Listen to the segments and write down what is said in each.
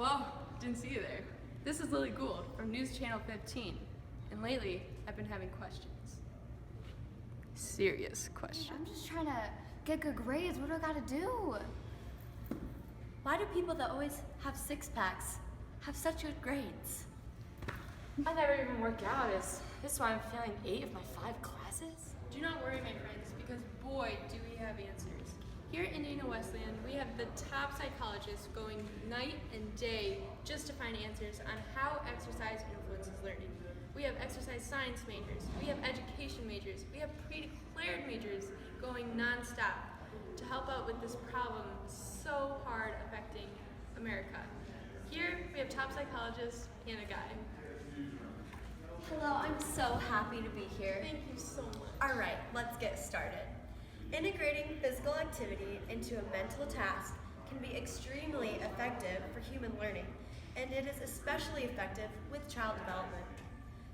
Whoa, didn't see you there. This is Lily Gould from News Channel 15, and lately I've been having questions. Serious questions. I'm just trying to get good grades. What do I gotta do? Why do people that always have six-packs have such good grades? I never even work out. Is this why I'm failing 8 of my 5 classes? Do not worry, my friends, because boy, do we have answers. Here at Indiana Wesleyan, we have the top psychologists going night and day just to find answers on how exercise influences learning. We have exercise science majors, we have education majors, we have pre-declared majors going non-stop to help out with this problem so hard affecting America. Here, we have top psychologist and a guy. Hello, I'm so happy to be here. Thank you so much. All right, let's get started. Integrating physical activity into a mental task can be extremely effective for human learning, and it is especially effective with child development.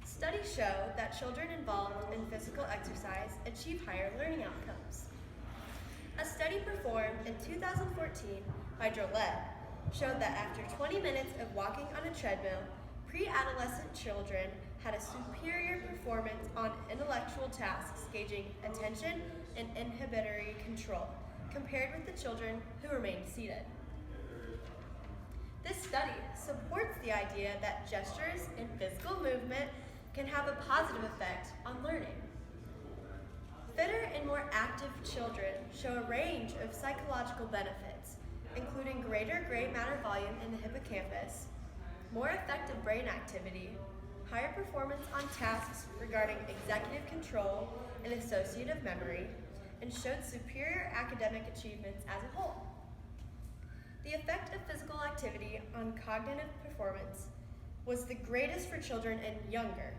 Studies show that children involved in physical exercise achieve higher learning outcomes. A study performed in 2014 by Drolet showed that after 20 minutes of walking on a treadmill, pre-adolescent children had a superior performance on intellectual tasks gauging attention and inhibitory control compared with the children who remained seated. This study supports the idea that gestures and physical movement can have a positive effect on learning. Fitter and more active children show a range of psychological benefits, including greater gray matter volume in the hippocampus, more effective brain activity, higher performance on tasks regarding executive control and associative memory, and showed superior academic achievements as a whole. The effect of physical activity on cognitive performance was the greatest for children in younger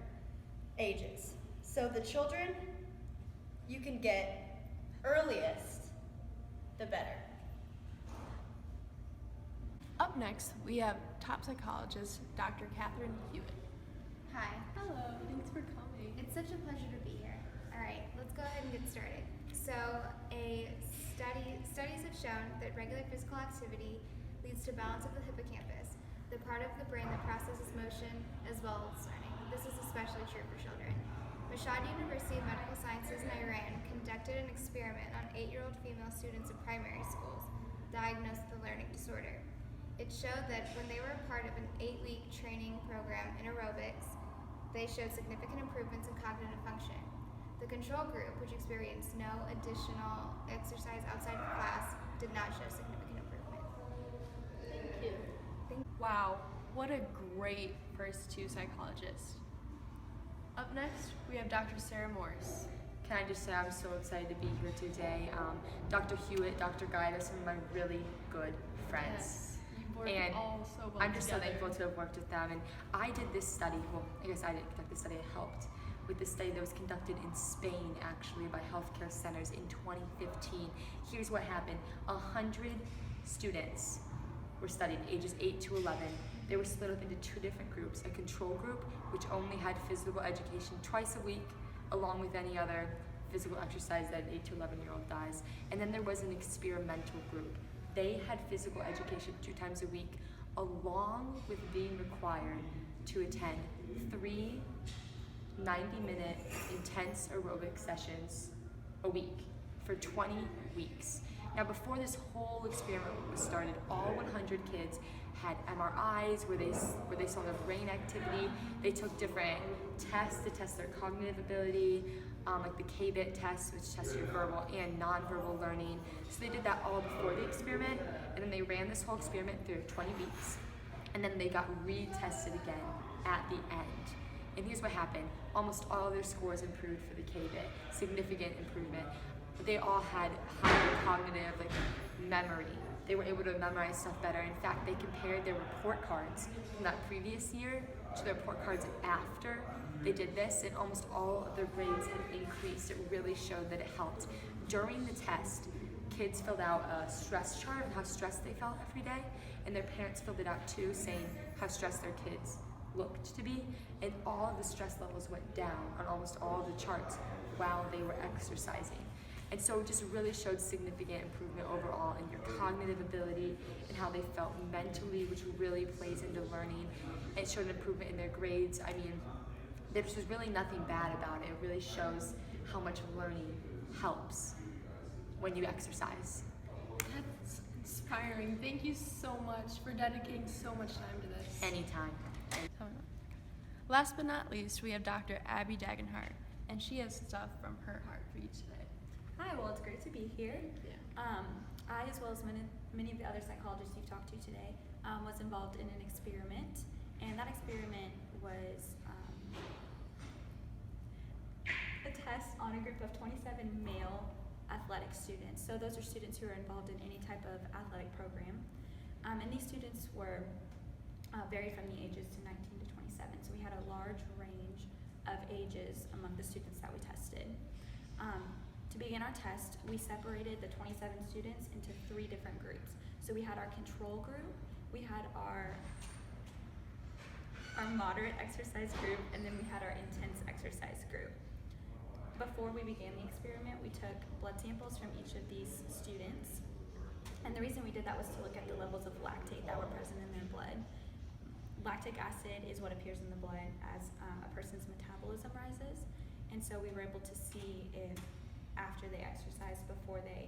ages. So the children you can get earliest, the better. Up next, we have top psychologist, Dr. Catherine Hewitt. Hi. Hello, thanks for coming. It's such a pleasure to be here. All right, let's go ahead and get started. So, studies have shown that regular physical activity leads to balance of the hippocampus, the part of the brain that processes motion as well as learning. This is especially true for children. Mashhad University of Medical Sciences in Iran conducted an experiment on 8-year-old female students in primary schools diagnosed with a learning disorder. It showed that when they were a part of an 8-week training program in aerobics, they showed significant improvements in cognitive function. The control group, which experienced no additional exercise outside of class, did not show significant improvement. Thank you. Wow, what a great first two psychologists. Up next, we have Dr. Sarah Morris. Can I just say I'm so excited to be here today. Dr. Hewitt, Dr. Guy, are some of my really good friends. You work And all so well I'm just together. so thankful to have worked with them. And I did this study, well, I guess I didn't conduct the study, I helped with this study that was conducted in Spain, actually, by healthcare centers in 2015. Here's what happened. 100 students were studied, ages 8 to 11. They were split up into 2 different groups. A control group, which only had physical education twice a week, along with any other physical exercise that an 8 to 11-year-old does. And then there was an experimental group. They had physical education 2 times a week, along with being required to attend 3 90-minute intense aerobic sessions a week for 20 weeks. Now, before this whole experiment was started, all 100 kids had MRIs where they saw their brain activity. They took different tests to test their cognitive ability, like the KBIT test, which tests your verbal and nonverbal learning. So they did that all before the experiment, and then they ran this whole experiment through 20 weeks, and then they got retested again at the end. And here's what happened. Almost all of their scores improved for the KBIT, significant improvement. They all had higher cognitive memory. They were able to memorize stuff better. In fact, they compared their report cards from that previous year to their report cards after they did this, and almost all of their grades had increased. It really showed that it helped. During the test, kids filled out a stress chart on how stressed they felt every day, and their parents filled it out too, saying how stressed their kids looked to be, and all of the stress levels went down on almost all of the charts while they were exercising. And so it just really showed significant improvement overall in your cognitive ability and how they felt mentally, which really plays into learning. It showed an improvement in their grades. I mean, there's just really nothing bad about it. It really shows how much learning helps when you exercise. That's inspiring. Thank you so much for dedicating so much time to this. Anytime. Last but not least, we have Dr. Abby Dagenhart, and she has stuff from her heart for you today. Hi, well, it's great to be here. Yeah. I, as well as many of the other psychologists you've talked to today, was involved in an experiment, and that experiment was a test on a group of 27 male athletic students. So those are students who are involved in any type of athletic program, and these students were varied from the ages to 19 to 27. So we had a large range of ages among the students that we tested. To begin our test, we separated the 27 students into 3 different groups. So we had our control group, we had our moderate exercise group, and then we had our intense exercise group. Before we began the experiment, we took blood samples from each of these students. And the reason we did that was to look at the levels of lactate that were present in their blood. Lactic acid is what appears in the blood as a person's metabolism rises. And so we were able to see if after they exercised, before they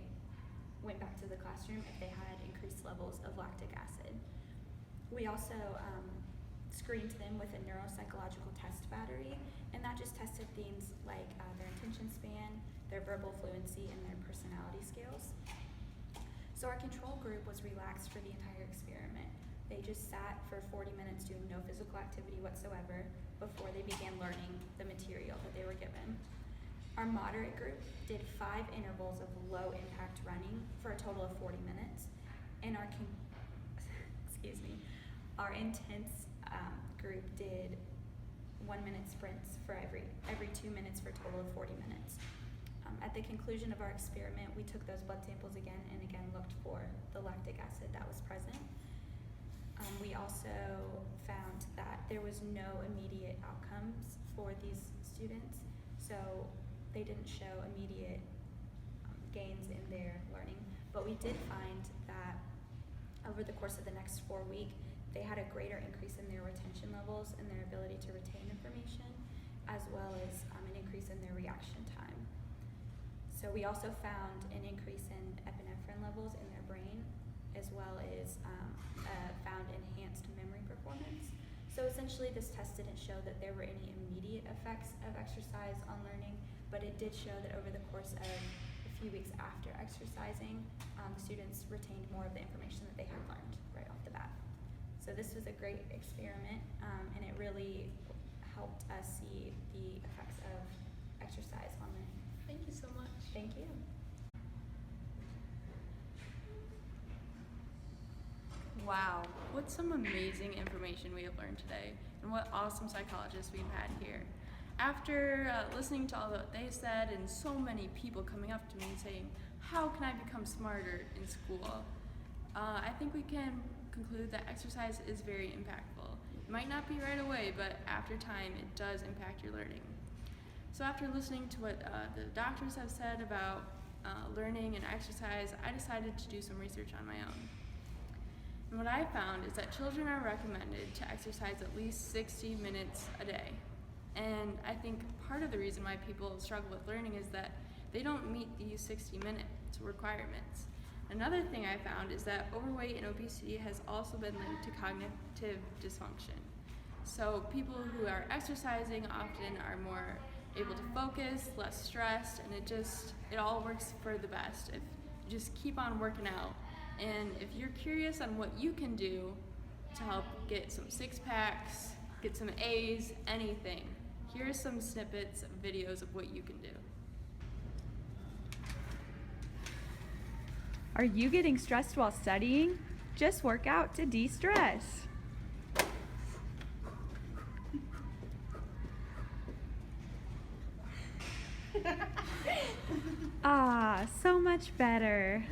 went back to the classroom, if they had increased levels of lactic acid. We also screened them with a neuropsychological test battery, and that just tested things like their attention span, their verbal fluency, and their personality skills. So our control group was relaxed for the entire experiment. They just sat for 40 minutes doing no physical activity whatsoever before they began learning the material that they were given. Our moderate group did 5 intervals of low impact running for a total of 40 minutes. And our our intense group did 1-minute sprints for every 2 minutes for a total of 40 minutes. At the conclusion of our experiment, we took those blood samples again and again looked for the lactic acid that was present. We also found that there was no immediate outcomes for these students, so they didn't show immediate gains in their learning. But we did find that over the course of the next 4 weeks, they had a greater increase in their retention levels and their ability to retain information, as well as an increase in their reaction time. So we also found an increase in epinephrine levels in their brain, as well as found enhanced memory performance. So essentially this test didn't show that there were any immediate effects of exercise on learning, but it did show that over the course of a few weeks after exercising, students retained more of the information that they had learned right off the bat. So this was a great experiment, and it really helped us see the effects of exercise on learning. Thank you so much. Thank you. Wow, what some amazing information we have learned today, and what awesome psychologists we've had here. After listening to all that they said, and so many people coming up to me and saying, how can I become smarter in school? I think we can conclude that exercise is very impactful. It might not be right away, but after time, it does impact your learning. So after listening to what the doctors have said about learning and exercise, I decided to do some research on my own. And what I found is that children are recommended to exercise at least 60 minutes a day. And I think part of the reason why people struggle with learning is that they don't meet these 60 minutes requirements. Another thing I found is that overweight and obesity has also been linked to cognitive dysfunction. So people who are exercising often are more able to focus, less stressed, and it all works for the best if you just keep on working out. And if you're curious on what you can do to help get some 6-packs, get some A's, anything, here are some snippets of videos of what you can do. Are you getting stressed while studying? Just work out to de-stress. Ah, so much better.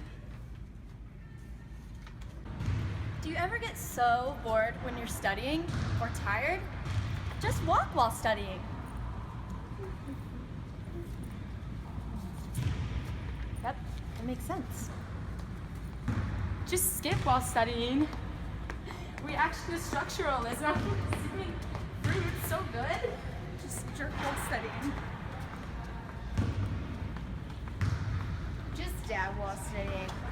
Do you ever get so bored when you're studying or tired? Just walk while studying. It makes sense. Just skip while studying. We actually do structuralism. Consuming fruit, so good. Just jerk while studying. Just dab while studying.